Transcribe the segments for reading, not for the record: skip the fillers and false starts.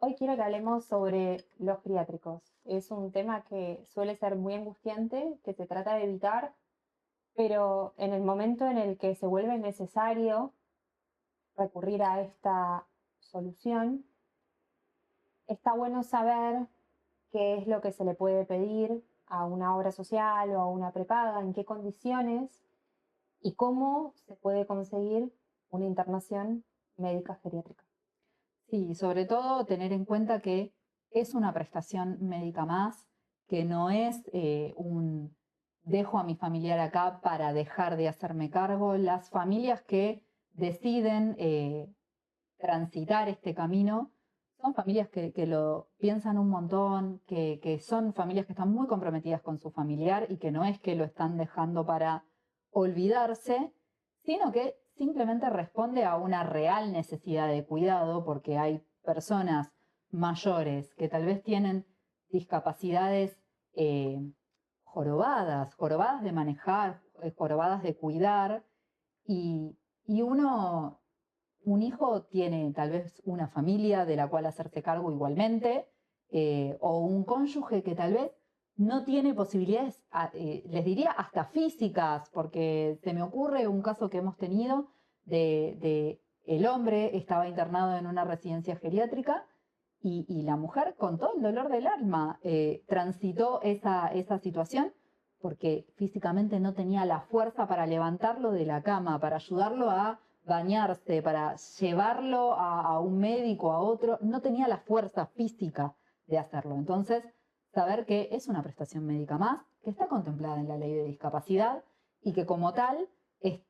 Hoy quiero que hablemos sobre los geriátricos. Es un tema que suele ser muy angustiante, que se trata de evitar, pero en el momento en el que se vuelve necesario recurrir a esta solución, está bueno saber qué es lo que se le puede pedir a una obra social o a una prepaga, en qué condiciones y cómo se puede conseguir una internación médica geriátrica. Sí, sobre todo tener en cuenta que es una prestación médica más, que no es un dejo a mi familiar acá para dejar de hacerme cargo. Las familias que deciden transitar este camino son familias que lo piensan un montón, que son familias que están muy comprometidas con su familiar y que no es que lo están dejando para olvidarse, sino que simplemente responde a una real necesidad de cuidado, porque hay personas mayores que tal vez tienen discapacidades jorobadas de manejar, jorobadas de cuidar, y, y un hijo tiene tal vez una familia de la cual hacerse cargo igualmente, o un cónyuge que tal vez no tiene posibilidades, les diría hasta físicas, porque se me ocurre un caso que hemos tenido de el hombre estaba internado en una residencia geriátrica y la mujer con todo el dolor del alma transitó esa situación porque físicamente no tenía la fuerza para levantarlo de la cama, para ayudarlo a bañarse, para llevarlo a un médico, a otro, no tenía la fuerza física de hacerlo. Entonces, saber que es una prestación médica más, que está contemplada en la ley de discapacidad y que como tal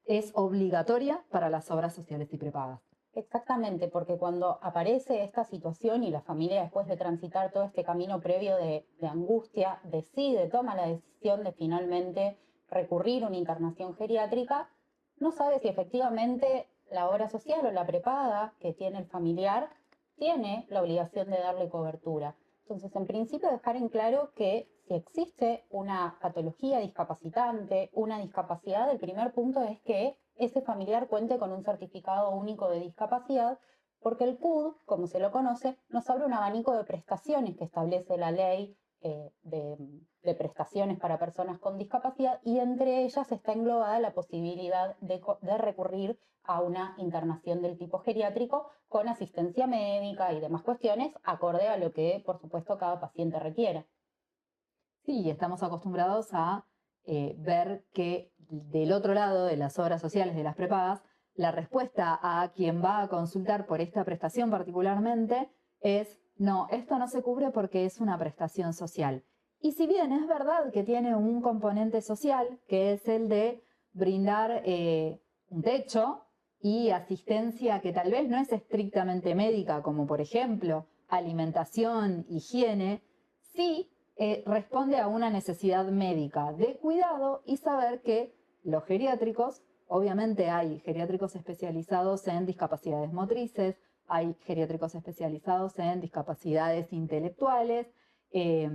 es obligatoria para las obras sociales y prepagas. Exactamente, porque cuando aparece esta situación y la familia después de transitar todo este camino previo de angustia, toma la decisión de finalmente recurrir a una internación geriátrica, no sabe si efectivamente la obra social o la prepaga que tiene el familiar tiene la obligación de darle cobertura. Entonces, en principio, dejar en claro que si existe una patología discapacitante, una discapacidad, el primer punto es que ese familiar cuente con un certificado único de discapacidad, porque el CUD, como se lo conoce, nos abre un abanico de prestaciones que establece la ley de prestaciones para personas con discapacidad y entre ellas está englobada la posibilidad de recurrir a una internación del tipo geriátrico con asistencia médica y demás cuestiones acorde a lo que, por supuesto, cada paciente requiera. Sí, estamos acostumbrados a ver que del otro lado de las obras sociales, de las prepagas, la respuesta a quien va a consultar por esta prestación particularmente es, no, esto no se cubre porque es una prestación social. Y si bien es verdad que tiene un componente social, que es el de brindar un techo y asistencia que tal vez no es estrictamente médica, como por ejemplo alimentación, higiene, sí responde a una necesidad médica de cuidado y saber que los geriátricos, obviamente hay geriátricos especializados en discapacidades motrices, hay geriátricos especializados en discapacidades intelectuales, eh,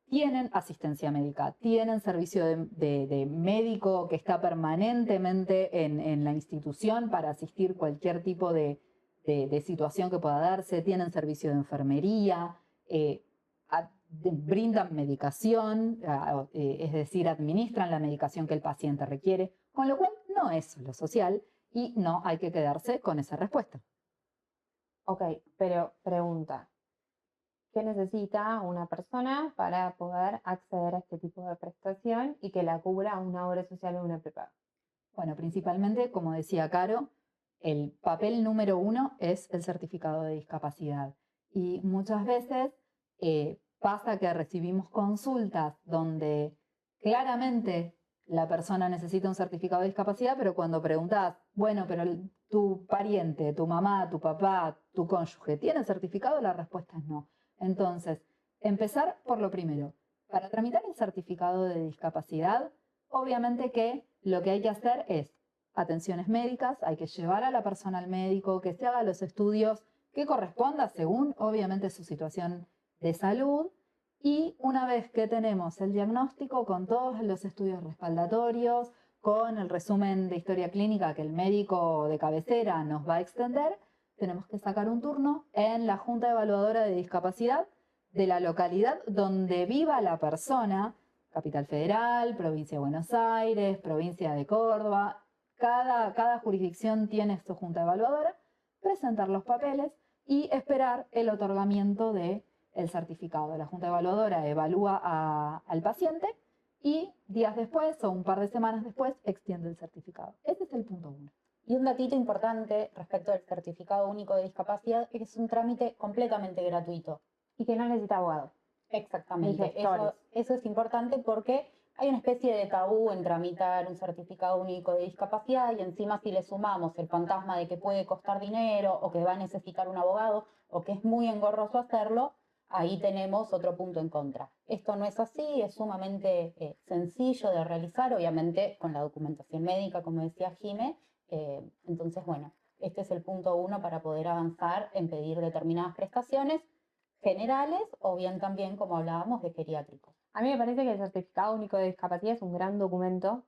tienen asistencia médica, tienen servicio de médico que está permanentemente en la institución para asistir cualquier tipo de situación que pueda darse, tienen servicio de enfermería, brindan medicación, es decir, administran la medicación que el paciente requiere, con lo cual no es solo social y no hay que quedarse con esa respuesta. Ok, pero pregunta, ¿qué necesita una persona para poder acceder a este tipo de prestación y que la cubra una obra social o una prepaga? Bueno, principalmente, como decía Caro, el papel número uno es el certificado de discapacidad. Y muchas veces pasa que recibimos consultas donde claramente la persona necesita un certificado de discapacidad, pero cuando preguntas, bueno, pero tu pariente, tu mamá, tu papá, tu cónyuge, ¿tiene certificado? La respuesta es no. Entonces, empezar por lo primero. Para tramitar el certificado de discapacidad, obviamente que lo que hay que hacer es atenciones médicas, hay que llevar a la persona al médico, que se haga los estudios que corresponda según obviamente su situación de salud y una vez que tenemos el diagnóstico con todos los estudios respaldatorios, con el resumen de historia clínica que el médico de cabecera nos va a extender, tenemos que sacar un turno en la Junta Evaluadora de Discapacidad de la localidad donde viva la persona, Capital Federal, Provincia de Buenos Aires, Provincia de Córdoba. Cada jurisdicción tiene su junta evaluadora, presentar los papeles y esperar el otorgamiento del certificado. La junta evaluadora evalúa al paciente y días después o un par de semanas después extiende el certificado. Ese es el punto 1. Y un datito importante respecto del certificado único de discapacidad es que es un trámite completamente gratuito. Y que no necesita abogado. Exactamente. Ni gestores. Eso es importante porque hay una especie de tabú en tramitar un certificado único de discapacidad y encima si le sumamos el fantasma de que puede costar dinero o que va a necesitar un abogado o que es muy engorroso hacerlo, ahí tenemos otro punto en contra. Esto no es así, es sumamente sencillo de realizar, obviamente con la documentación médica, como decía Jime. Entonces, bueno, este es el punto 1 para poder avanzar en pedir determinadas prestaciones generales o bien también, como hablábamos, de geriátricos. A mí me parece que el certificado único de discapacidad es un gran documento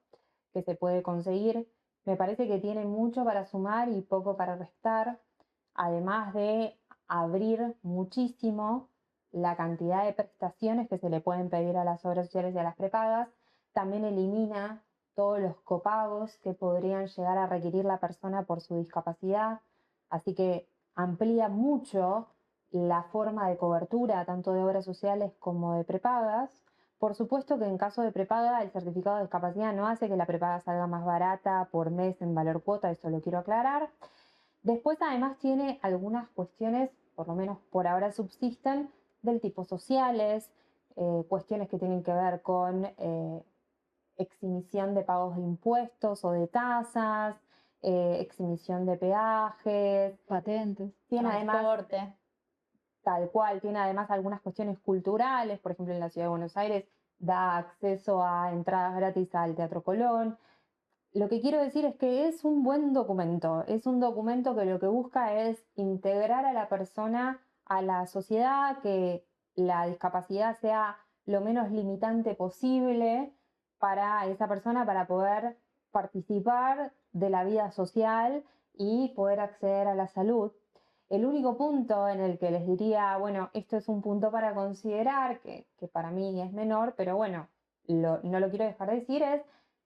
que se puede conseguir. Me parece que tiene mucho para sumar y poco para restar, además de abrir muchísimo la cantidad de prestaciones que se le pueden pedir a las obras sociales y a las prepagas. También elimina todos los copagos que podrían llegar a requerir la persona por su discapacidad, así que amplía mucho la forma de cobertura tanto de obras sociales como de prepagas. Por supuesto que en caso de prepaga el certificado de discapacidad no hace que la prepaga salga más barata por mes en valor cuota, eso lo quiero aclarar. Después además tiene algunas cuestiones, por lo menos por ahora subsisten, del tipo sociales, cuestiones que tienen que ver con exhibición de pagos de impuestos o de tasas, exhibición de peajes, Patentes, tiene transporte. además, tal cual, tiene además algunas cuestiones culturales, por ejemplo en la Ciudad de Buenos Aires da acceso a entradas gratis al Teatro Colón. Lo que quiero decir es que es un buen documento, es un documento que lo que busca es integrar a la persona a la sociedad, que la discapacidad sea lo menos limitante posible para esa persona para poder participar de la vida social y poder acceder a la salud. El único punto en el que les diría, bueno, esto es un punto para considerar, que para mí es menor, pero bueno, no lo quiero dejar de decir, es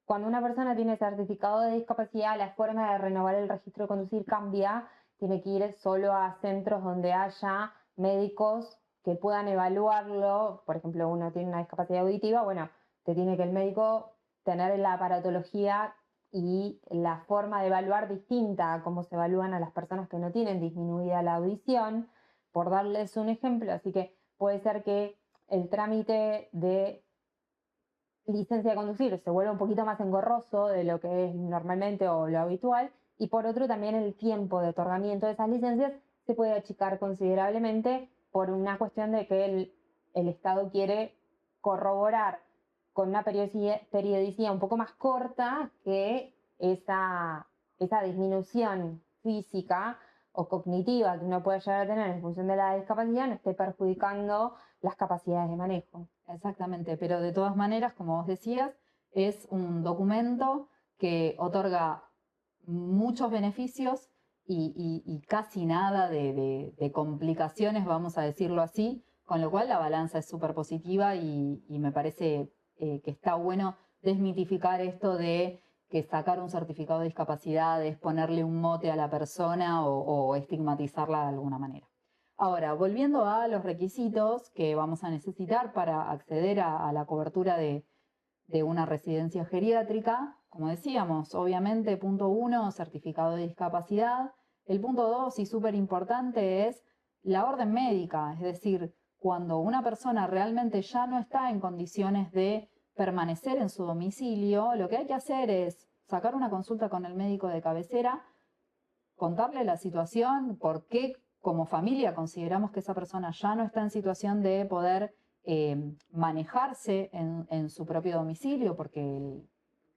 cuando una persona tiene certificado de discapacidad, la forma de renovar el registro de conducir cambia, tiene que ir solo a centros donde haya médicos que puedan evaluarlo. Por ejemplo, uno tiene una discapacidad auditiva, bueno, te tiene que el médico tener la aparatología y la forma de evaluar distinta a cómo se evalúan a las personas que no tienen disminuida la audición, por darles un ejemplo. Así que puede ser que el trámite de licencia de conducir se vuelve un poquito más engorroso de lo que es normalmente o lo habitual, y por otro también el tiempo de otorgamiento de esas licencias se puede achicar considerablemente por una cuestión de que el Estado quiere corroborar con una periodicidad un poco más corta que esa disminución física o cognitiva que uno puede llegar a tener en función de la discapacidad no esté perjudicando las capacidades de manejo. Exactamente, pero de todas maneras, como vos decías, es un documento que otorga muchos beneficios y casi nada de complicaciones, vamos a decirlo así, con lo cual la balanza es súper positiva y me parece que está bueno desmitificar esto de que sacar un certificado de discapacidad es ponerle un mote a la persona o estigmatizarla de alguna manera. Ahora, volviendo a los requisitos que vamos a necesitar para acceder a la cobertura de una residencia geriátrica, como decíamos, obviamente, punto 1, certificado de discapacidad. El punto 2, y súper importante, es la orden médica, es decir, cuando una persona realmente ya no está en condiciones de permanecer en su domicilio, lo que hay que hacer es sacar una consulta con el médico de cabecera, contarle la situación, por qué como familia consideramos que esa persona ya no está en situación de poder manejarse en su propio domicilio porque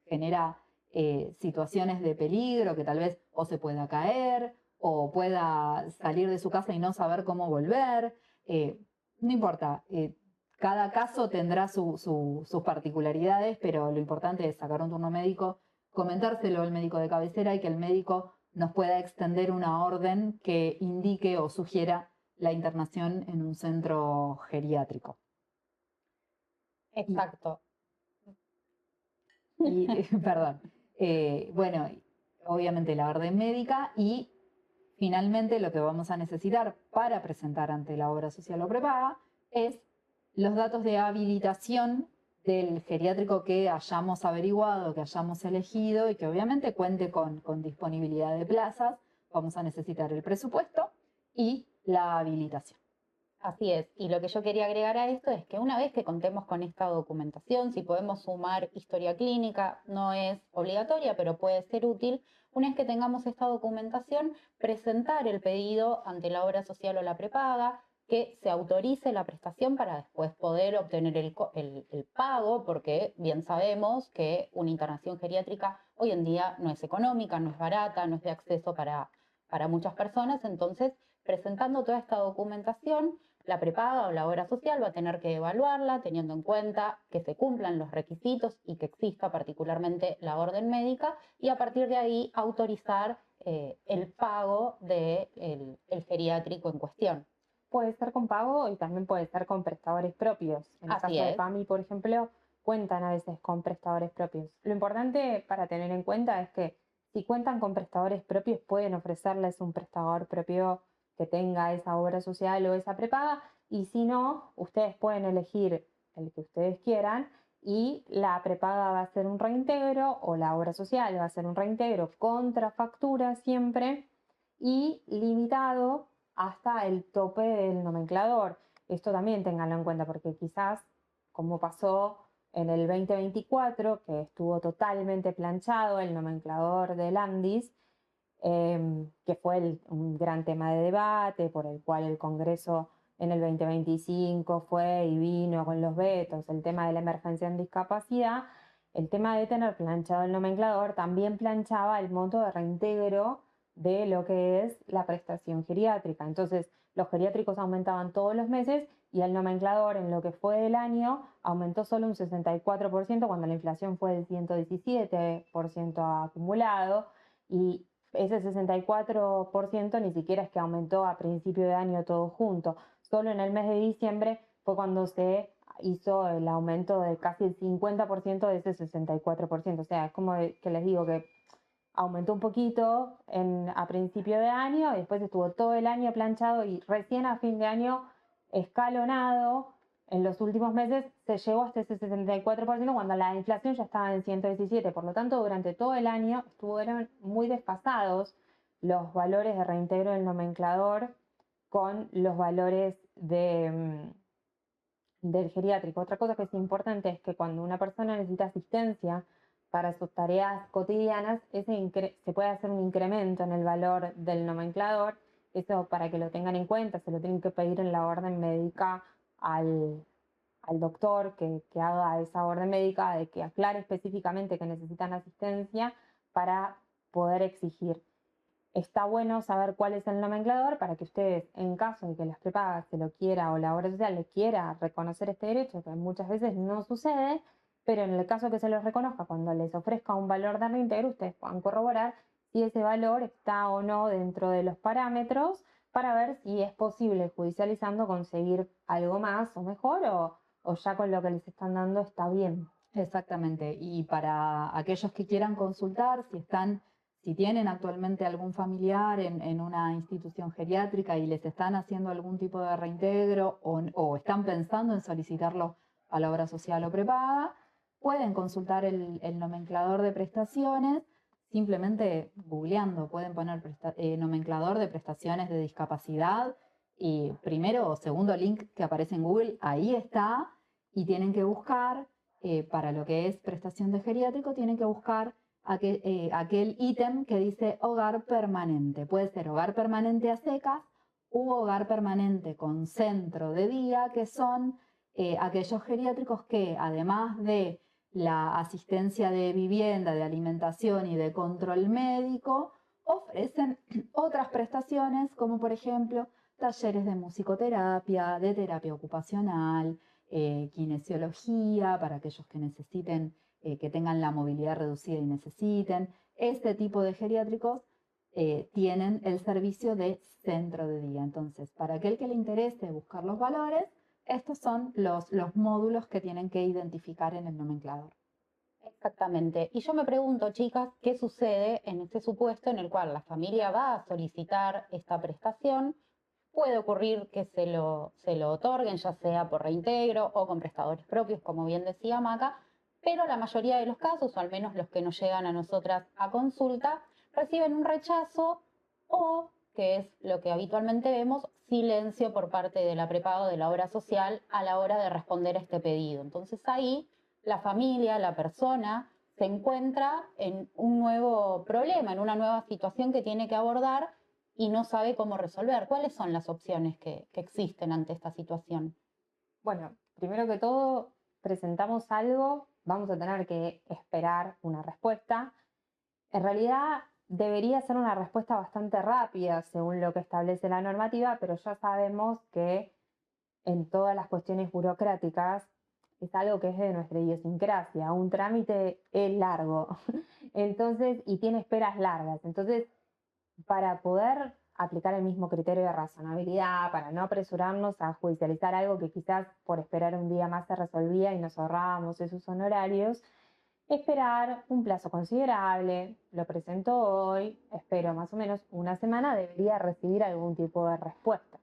genera situaciones de peligro, que tal vez o se pueda caer o pueda salir de su casa y no saber cómo volver. No importa, cada caso tendrá sus particularidades, pero lo importante es sacar un turno médico, comentárselo al médico de cabecera y que el médico nos pueda extender una orden que indique o sugiera la internación en un centro geriátrico. Exacto. Perdón. Bueno, obviamente la orden médica y finalmente lo que vamos a necesitar para presentar ante la obra social o prepaga es los datos de habilitación del geriátrico que hayamos averiguado, que hayamos elegido y que obviamente cuente con disponibilidad de plazas. Vamos a necesitar el presupuesto y la habilitación. Así es, y lo que yo quería agregar a esto es que una vez que contemos con esta documentación, si podemos sumar historia clínica, no es obligatoria, pero puede ser útil, una vez que tengamos esta documentación, presentar el pedido ante la obra social o la prepaga, que se autorice la prestación para después poder obtener el pago, porque bien sabemos que una internación geriátrica hoy en día no es económica, no es barata, no es de acceso para muchas personas, entonces presentando toda esta documentación, la prepaga o la obra social va a tener que evaluarla teniendo en cuenta que se cumplan los requisitos y que exista particularmente la orden médica y a partir de ahí autorizar el pago del geriátrico en cuestión. Puede ser con pago y también puede ser con prestadores propios. En el Así caso de es. PAMI, por ejemplo, cuentan a veces con prestadores propios. Lo importante para tener en cuenta es que si cuentan con prestadores propios, pueden ofrecerles un prestador propio que tenga esa obra social o esa prepaga, y si no, ustedes pueden elegir el que ustedes quieran y la prepaga va a ser un reintegro o la obra social va a ser un reintegro contra factura siempre y limitado hasta el tope del nomenclador. Esto también ténganlo en cuenta porque quizás, como pasó en el 2024, que estuvo totalmente planchado el nomenclador del ANDIS, que fue un gran tema de debate por el cual el Congreso en el 2025 fue y vino con los vetos, el tema de la emergencia en discapacidad, el tema de tener planchado el nomenclador también planchaba el monto de reintegro de lo que es la prestación geriátrica. Entonces, los geriátricos aumentaban todos los meses y el nomenclador en lo que fue del año aumentó solo un 64% cuando la inflación fue del 117% acumulado, y ese 64% ni siquiera es que aumentó a principio de año todo junto. Solo en el mes de diciembre fue cuando se hizo el aumento de casi el 50% de ese 64%. O sea, es como que les digo que aumentó un poquito a principio de año y después estuvo todo el año planchado y recién a fin de año escalonado. En los últimos meses se llegó hasta ese 64% cuando la inflación ya estaba en 117%. Por lo tanto, durante todo el año estuvieron muy desfasados los valores de reintegro del nomenclador con los valores del geriátrico. Otra cosa que es importante es que cuando una persona necesita asistencia para sus tareas cotidianas, se puede hacer un incremento en el valor del nomenclador. Eso, para que lo tengan en cuenta, se lo tienen que pedir en la orden médica al doctor que haga esa orden médica, de que aclare específicamente que necesitan asistencia para poder exigir. Está bueno saber cuál es el nomenclador para que ustedes, en caso de que las prepagas se lo quiera o la obra social le quiera reconocer este derecho, que muchas veces no sucede, pero en el caso que se los reconozca, cuando les ofrezca un valor de reintegro, ustedes puedan corroborar si ese valor está o no dentro de los parámetros para ver si es posible, judicializando, conseguir algo más o mejor, o ya con lo que les están dando está bien. Exactamente. Y para aquellos que quieran consultar, si tienen actualmente algún familiar en una institución geriátrica y les están haciendo algún tipo de reintegro o están pensando en solicitarlo a la obra social o prepaga, pueden consultar el nomenclador de prestaciones simplemente googleando. Pueden poner nomenclador de prestaciones de discapacidad y primero o segundo link que aparece en Google, ahí está, y tienen que buscar, para lo que es prestación de geriátrico, tienen que buscar aquel ítem que dice hogar permanente. Puede ser hogar permanente a secas u hogar permanente con centro de día, que son aquellos geriátricos que además de la asistencia de vivienda, de alimentación y de control médico, ofrecen otras prestaciones como por ejemplo talleres de musicoterapia, de terapia ocupacional, kinesiología para aquellos que necesiten, que tengan la movilidad reducida y necesiten. Este tipo de geriátricos tienen el servicio de centro de día. Entonces, para aquel que le interese buscar los valores, estos son los módulos que tienen que identificar en el nomenclador. Exactamente. Y yo me pregunto, chicas, ¿qué sucede en este supuesto en el cual la familia va a solicitar esta prestación? Puede ocurrir que se lo otorguen, ya sea por reintegro o con prestadores propios, como bien decía Maca, pero la mayoría de los casos, o al menos los que nos llegan a nosotras a consulta, reciben un rechazo o, que es lo que habitualmente vemos, silencio por parte de la prepaga o de la obra social a la hora de responder a este pedido. Entonces ahí la familia, la persona, se encuentra en un nuevo problema, en una nueva situación que tiene que abordar y no sabe cómo resolver. ¿Cuáles son las opciones que existen ante esta situación? Bueno, primero que todo, presentamos algo, vamos a tener que esperar una respuesta. En realidad debería ser una respuesta bastante rápida según lo que establece la normativa, pero ya sabemos que en todas las cuestiones burocráticas es algo que es de nuestra idiosincrasia. Un trámite es largo, entonces, y tiene esperas largas. Entonces, para poder aplicar el mismo criterio de razonabilidad, para no apresurarnos a judicializar algo que quizás por esperar un día más se resolvía y nos ahorrábamos esos honorarios, esperar un plazo considerable, lo presento hoy, espero más o menos una semana, debería recibir algún tipo de respuesta.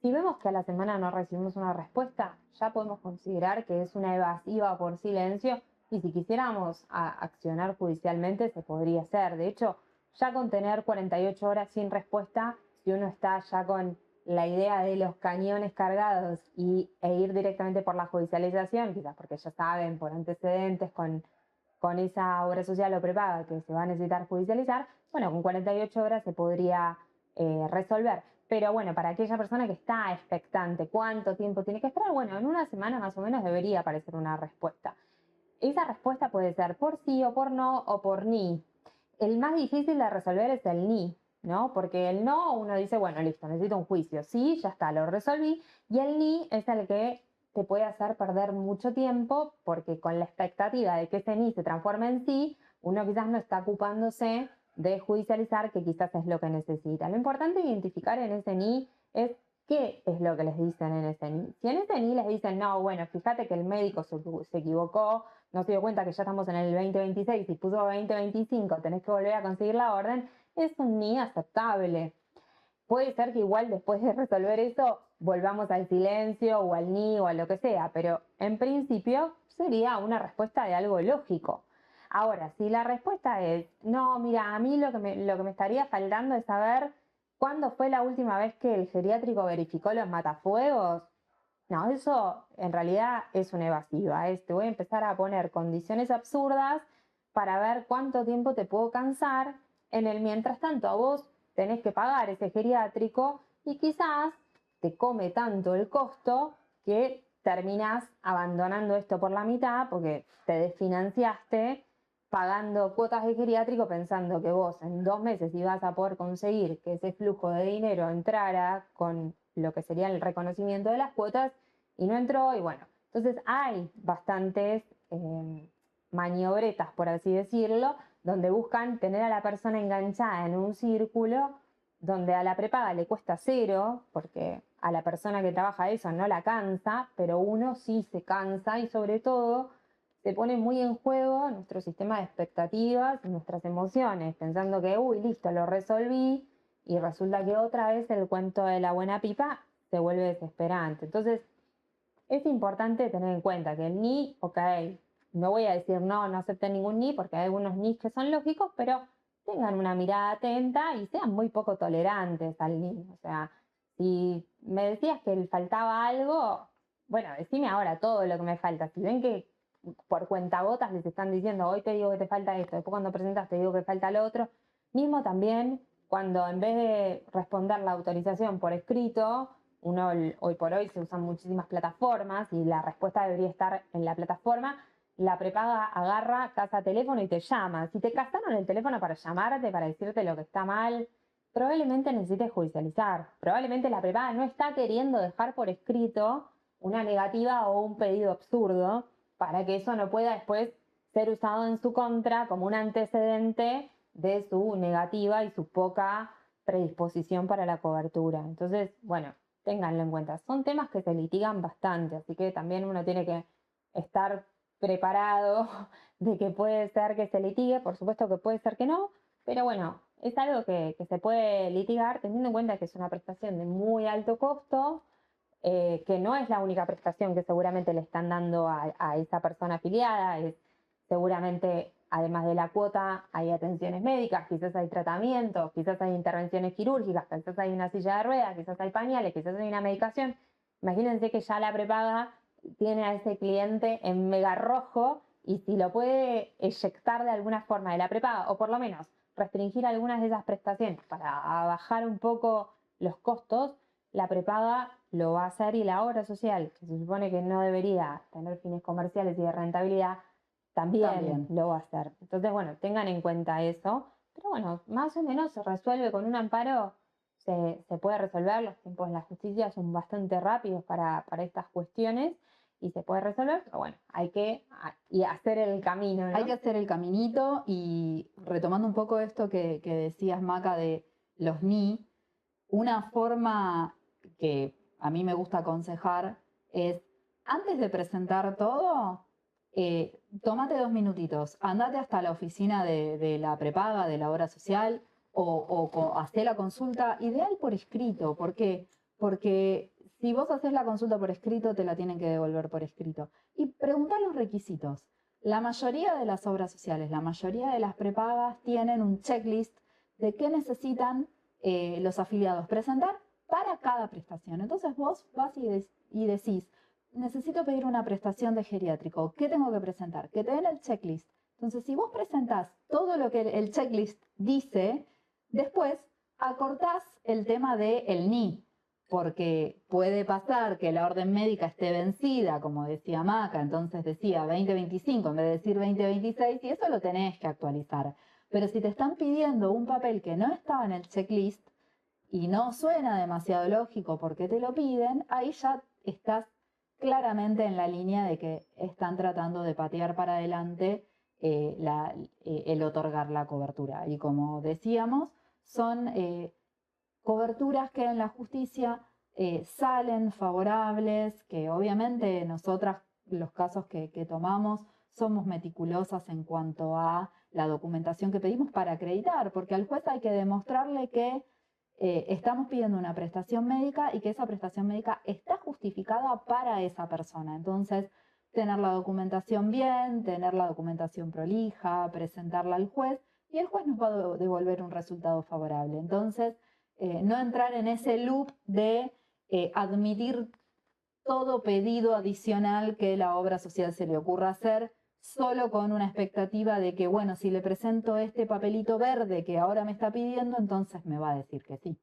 Si vemos que a la semana no recibimos una respuesta, ya podemos considerar que es una evasiva por silencio y si quisiéramos accionar judicialmente se podría hacer. De hecho, ya con tener 48 horas sin respuesta, si uno está ya con la idea de los cañones cargados e ir directamente por la judicialización, quizás porque ya saben por antecedentes con esa obra social o prepaga que se va a necesitar judicializar, bueno, con 48 horas se podría resolver. Pero bueno, para aquella persona que está expectante, ¿cuánto tiempo tiene que esperar? Bueno, en una semana más o menos debería aparecer una respuesta. Esa respuesta puede ser por sí o por no o por ni. El más difícil de resolver es el ni, ¿no? Porque el no uno dice, bueno, listo, necesito un juicio. Sí, ya está, lo resolví. Y el ni es el que te puede hacer perder mucho tiempo porque con la expectativa de que ese ni se transforme en sí, uno quizás no está ocupándose de judicializar, que quizás es lo que necesita. Lo importante identificar en ese ni es qué es lo que les dicen en ese ni. Si en ese ni les dicen, no, bueno, fíjate que el médico se equivocó, no se dio cuenta que ya estamos en el 2026 y puso 2025, tenés que volver a conseguir la orden, es un ni aceptable. Puede ser que igual después de resolver eso volvamos al silencio o al ni o a lo que sea, pero en principio sería una respuesta de algo lógico. Ahora, si la respuesta es, no, mira, a mí lo que me estaría faltando es saber cuándo fue la última vez que el geriátrico verificó los matafuegos, no, eso en realidad es una evasiva. Te voy a empezar a poner condiciones absurdas para ver cuánto tiempo te puedo cansar. En el mientras tanto, a vos tenés que pagar ese geriátrico y quizás te come tanto el costo que terminás abandonando esto por la mitad porque te desfinanciaste pagando cuotas de geriátrico pensando que vos en 2 meses ibas a poder conseguir que ese flujo de dinero entrara con lo que sería el reconocimiento de las cuotas y no entró y bueno, entonces hay bastantes maniobretas, por así decirlo, donde buscan tener a la persona enganchada en un círculo donde a la prepaga le cuesta cero, porque a la persona que trabaja eso no la cansa, pero uno sí se cansa y sobre todo se pone muy en juego nuestro sistema de expectativas y nuestras emociones, pensando que, uy, listo, lo resolví, y resulta que otra vez el cuento de la buena pipa se vuelve desesperante. Entonces, es importante tener en cuenta que el ni, ok, no voy a decir no, no acepten ningún ni, porque hay algunos ni que son lógicos, pero tengan una mirada atenta y sean muy poco tolerantes al ni. O sea, si me decías que le faltaba algo, bueno, decime ahora todo lo que me falta. Si ven que por cuentagotas les están diciendo, hoy te digo que te falta esto, después cuando presentas te digo que falta lo otro, mismo también cuando en vez de responder la autorización por escrito, uno hoy por hoy se usan muchísimas plataformas y la respuesta debería estar en la plataforma, la prepaga agarra, casa teléfono y te llama. Si te casaron el teléfono para llamarte, para decirte lo que está mal, probablemente necesites judicializar. Probablemente la prepaga no está queriendo dejar por escrito una negativa o un pedido absurdo para que eso no pueda después ser usado en su contra como un antecedente de su negativa y su poca predisposición para la cobertura. Entonces, bueno, ténganlo en cuenta. Son temas que se litigan bastante, así que también uno tiene que estar preparado de que puede ser que se litigue, por supuesto que puede ser que no, pero bueno, es algo que se puede litigar teniendo en cuenta que es una prestación de muy alto costo, que no es la única prestación que seguramente le están dando a esa persona afiliada, es seguramente, además de la cuota, hay atenciones médicas, quizás hay tratamientos, quizás hay intervenciones quirúrgicas, quizás hay una silla de ruedas, quizás hay pañales, quizás hay una medicación. Imagínense que ya la prepaga tiene a ese cliente en mega rojo y si lo puede eyectar de alguna forma de la prepaga o por lo menos restringir algunas de esas prestaciones para bajar un poco los costos, la prepaga lo va a hacer y la obra social, que se supone que no debería tener fines comerciales y de rentabilidad, también lo va a hacer. Entonces, bueno, tengan en cuenta eso. Pero bueno, más o menos se resuelve con un amparo, se puede resolver. Los tiempos en la justicia son bastante rápidos para estas cuestiones y se puede resolver, pero bueno, hay que y hacer el camino, ¿no? Hay que hacer el caminito y retomando un poco esto que decías, Maca, de los NI, una forma que a mí me gusta aconsejar es, antes de presentar todo, tómate 2 minutitos, andate hasta la oficina de la prepaga, de la obra social, o hacé la consulta, ideal por escrito. ¿Por qué? Porque si vos haces la consulta por escrito, te la tienen que devolver por escrito. Y preguntar los requisitos. La mayoría de las obras sociales, la mayoría de las prepagas tienen un checklist de qué necesitan los afiliados presentar para cada prestación. Entonces vos vas y decís, necesito pedir una prestación de geriátrico, ¿qué tengo que presentar? Que te den el checklist. Entonces, si vos presentás todo lo que el checklist dice, después acortás el tema del NI, porque puede pasar que la orden médica esté vencida, como decía Maca, entonces decía 2025 en vez de decir 2026, y eso lo tenés que actualizar. Pero si te están pidiendo un papel que no estaba en el checklist y no suena demasiado lógico porque te lo piden, ahí ya estás claramente en la línea de que están tratando de patear para adelante el otorgar la cobertura. Y como decíamos, son coberturas que en la justicia salen favorables, que obviamente nosotras, los casos que tomamos, somos meticulosas en cuanto a la documentación que pedimos para acreditar, porque al juez hay que demostrarle que estamos pidiendo una prestación médica y que esa prestación médica está justificada para esa persona. Entonces, tener la documentación bien, tener la documentación prolija, presentarla al juez y el juez nos va a devolver un resultado favorable. Entonces, no entrar en ese loop de admitir todo pedido adicional que la obra social se le ocurra hacer, solo con una expectativa de que, bueno, si le presento este papelito verde que ahora me está pidiendo, entonces me va a decir que sí.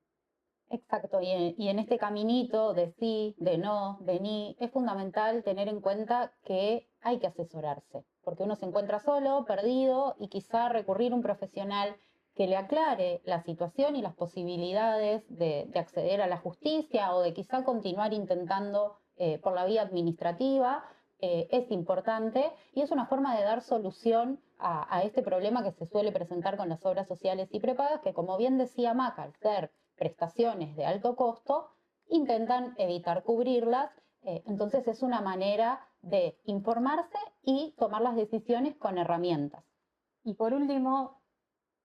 Exacto, y en este caminito de sí, de no, de ni, es fundamental tener en cuenta que hay que asesorarse, porque uno se encuentra solo, perdido, y quizá recurrir a un profesional que le aclare la situación y las posibilidades de acceder a la justicia o de quizá continuar intentando por la vía administrativa, es importante y es una forma de dar solución a este problema que se suele presentar con las obras sociales y prepagas, que como bien decía Maca, al ser prestaciones de alto costo, intentan evitar cubrirlas. Entonces es una manera de informarse y tomar las decisiones con herramientas. Y por último,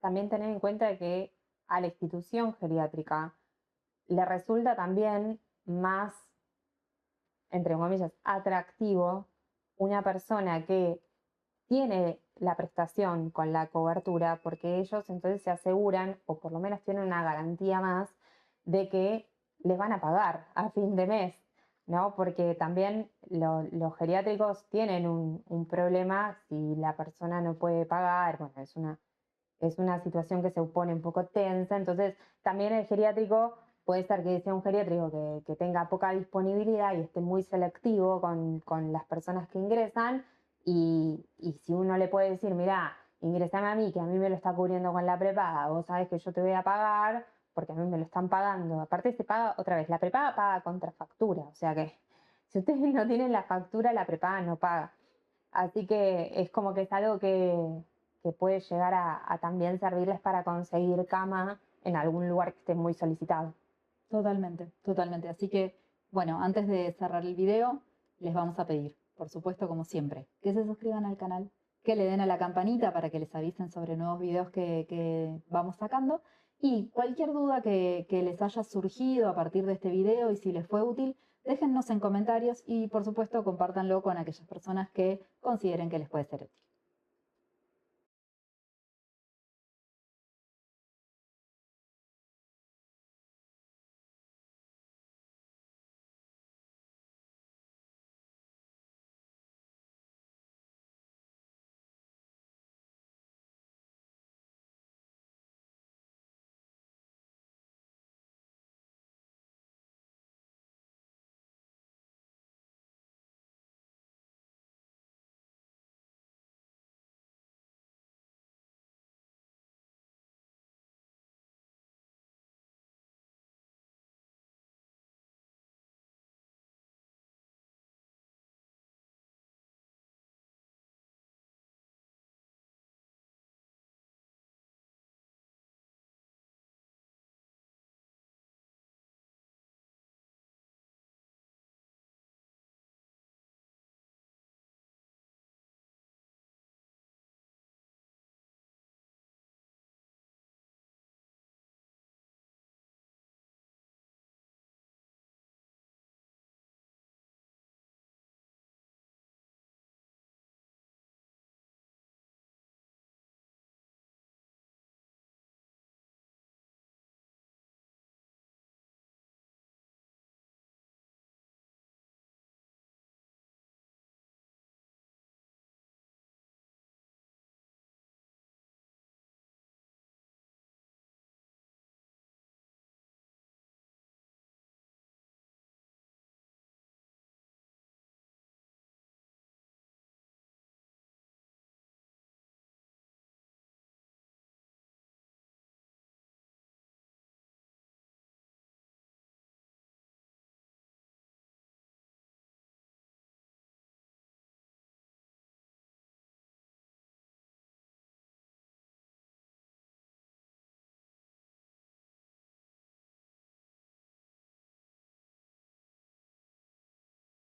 también tener en cuenta que a la institución geriátrica le resulta también más, entre comillas, atractivo una persona que tiene la prestación con la cobertura, porque ellos entonces se aseguran, o por lo menos tienen una garantía más, de que les van a pagar a fin de mes, ¿no? Porque también los geriátricos tienen un problema si la persona no puede pagar, bueno, es una situación que se pone un poco tensa, entonces también el geriátrico puede ser que sea un geriátrico que tenga poca disponibilidad y esté muy selectivo con las personas que ingresan y si uno le puede decir, mira, ingresame a mí, que a mí me lo está cubriendo con la prepaga, vos sabés que yo te voy a pagar porque a mí me lo están pagando, aparte se paga otra vez, la prepaga paga contra factura, o sea que si ustedes no tienen la factura, la prepaga no paga. Así que es como que es algo que que puede llegar a también servirles para conseguir cama en algún lugar que esté muy solicitado. Totalmente, totalmente. Así que, bueno, antes de cerrar el video, les vamos a pedir, por supuesto, como siempre, que se suscriban al canal, que le den a la campanita para que les avisen sobre nuevos videos que vamos sacando. Y cualquier duda que les haya surgido a partir de este video y si les fue útil, déjennos en comentarios y, por supuesto, compártanlo con aquellas personas que consideren que les puede ser útil.